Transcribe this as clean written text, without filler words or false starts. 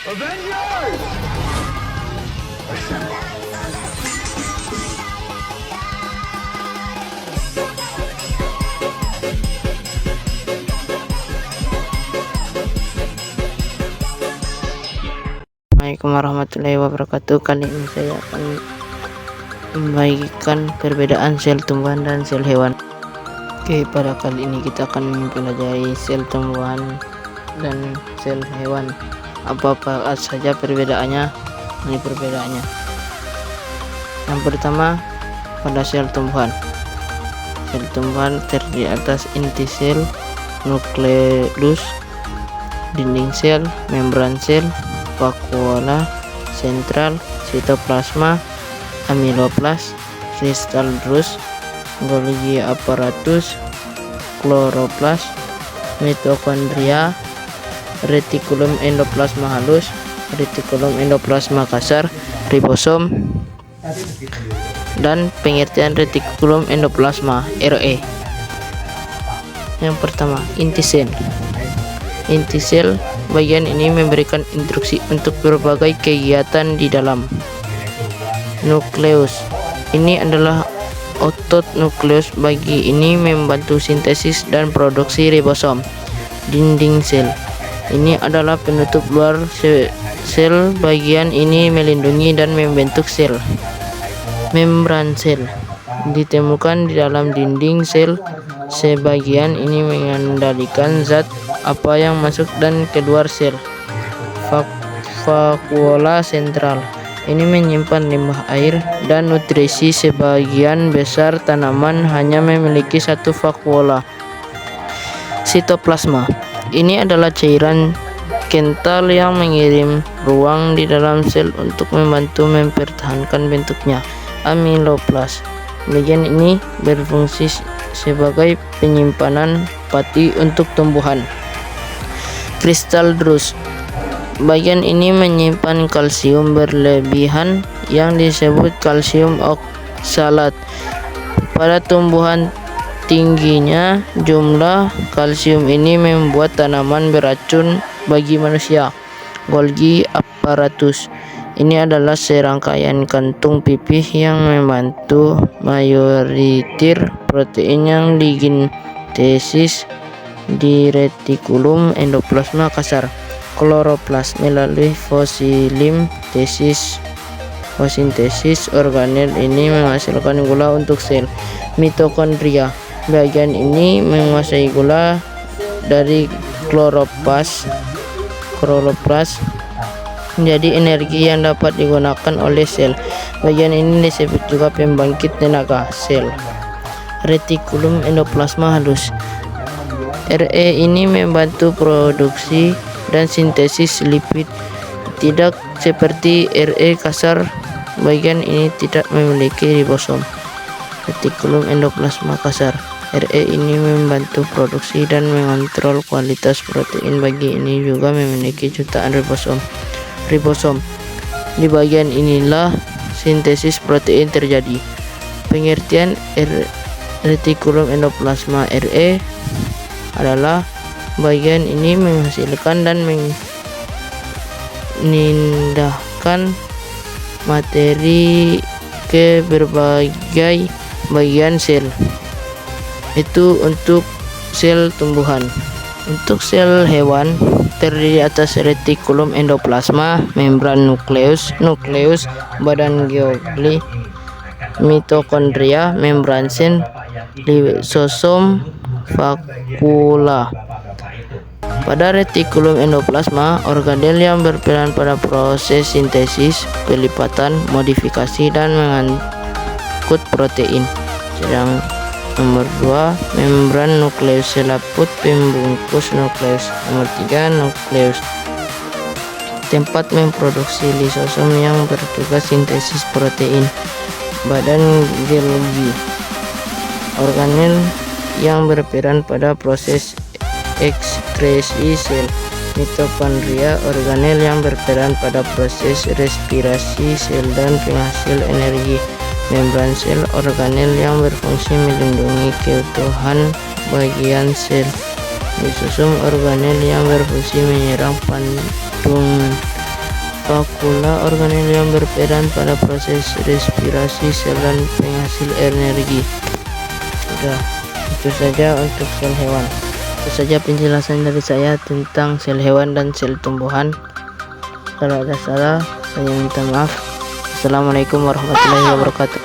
Assalamualaikum warahmatullahi wabarakatuh. Kali ini saya akan membagikan perbedaan sel tumbuhan dan sel hewan. Oke, pada kali ini kita akan mempelajari sel tumbuhan dan sel hewan. Apa saja perbedaannya? Ini perbedaannya. Yang pertama, pada sel tumbuhan. Sel tumbuhan terdiri atas inti sel, nukleus, dinding sel, membran sel, vakuola sentral, sitoplasma, amiloplas, kristal drus, Golgi apparatus, kloroplas, mitokondria, retikulum endoplasma halus, retikulum endoplasma kasar, ribosom, dan pengertian retikulum endoplasma RE. Yang pertama, inti sel. Inti sel bagian ini memberikan instruksi untuk berbagai kegiatan di dalam. Nukleus ini adalah otot nukleus, bagi ini membantu sintesis dan produksi ribosom. Dinding sel ini adalah penutup luar sel, bagian ini melindungi dan membentuk sel. Membran sel ditemukan di dalam dinding sel, sebagian ini mengendalikan zat apa yang masuk dan keluar sel. Vakuola sentral ini menyimpan limbah air dan nutrisi. Sebagian besar tanaman hanya memiliki satu vakuola. Sitoplasma ini adalah cairan kental yang mengirim ruang di dalam sel untuk membantu mempertahankan bentuknya. Amiloplas bagian ini berfungsi sebagai penyimpanan pati untuk tumbuhan. Kristal drus bagian ini menyimpan kalsium berlebihan yang disebut kalsium oksalat. Pada tumbuhan, tingginya jumlah kalsium ini membuat tanaman beracun bagi manusia. Golgi apparatus ini adalah serangkaian kantung pipih yang membantu mayoritir protein yang disintesis di retikulum endoplasma kasar. Kloroplas melalui fosintesis organel ini menghasilkan gula untuk sel. Mitokondria bagian ini menguasai gula dari kloroplas menjadi energi yang dapat digunakan oleh sel. Bagian ini disebut juga pembangkit tenaga sel. Retikulum endoplasma halus RE ini membantu produksi dan sintesis lipid. Tidak seperti RE kasar, bagian ini tidak memiliki ribosom. Retikulum endoplasma kasar RE ini membantu produksi dan mengontrol kualitas protein. Bagi ini juga memiliki jutaan ribosom. Di bagian inilah sintesis protein terjadi. Pengertian retikulum endoplasma RE adalah bagian ini menghasilkan dan memindahkan materi ke berbagai bagian sel. Itu untuk sel tumbuhan. Untuk sel hewan terdiri atas retikulum endoplasma, membran nukleus, badan Golgi, mitokondria, membran sel, lisosom, vakuola. Pada retikulum endoplasma, organel yang berperan pada proses sintesis, pelipatan, modifikasi, dan mengangkut protein. Sedang nomor 2, membran nukleus, selaput pembungkus nukleus. Nomor 3, nukleus, tempat memproduksi lisosom yang bertugas sintesis protein. Badan Golgi, organel yang berperan pada proses ekskresi sel. Mitokondria, organel yang berperan pada proses respirasi sel dan penghasil energi. Membran sel, organel yang berfungsi melindungi keutuhan bagian sel. Lisosom, organel yang berfungsi menyerang Spakula organel yang berperan pada proses respirasi sel dan penghasil energi. Sudah, itu saja untuk sel hewan. Itu saja penjelasan dari saya tentang sel hewan dan sel tumbuhan. Kalau ada salah, saya minta maaf. Assalamualaikum warahmatullahi wabarakatuh.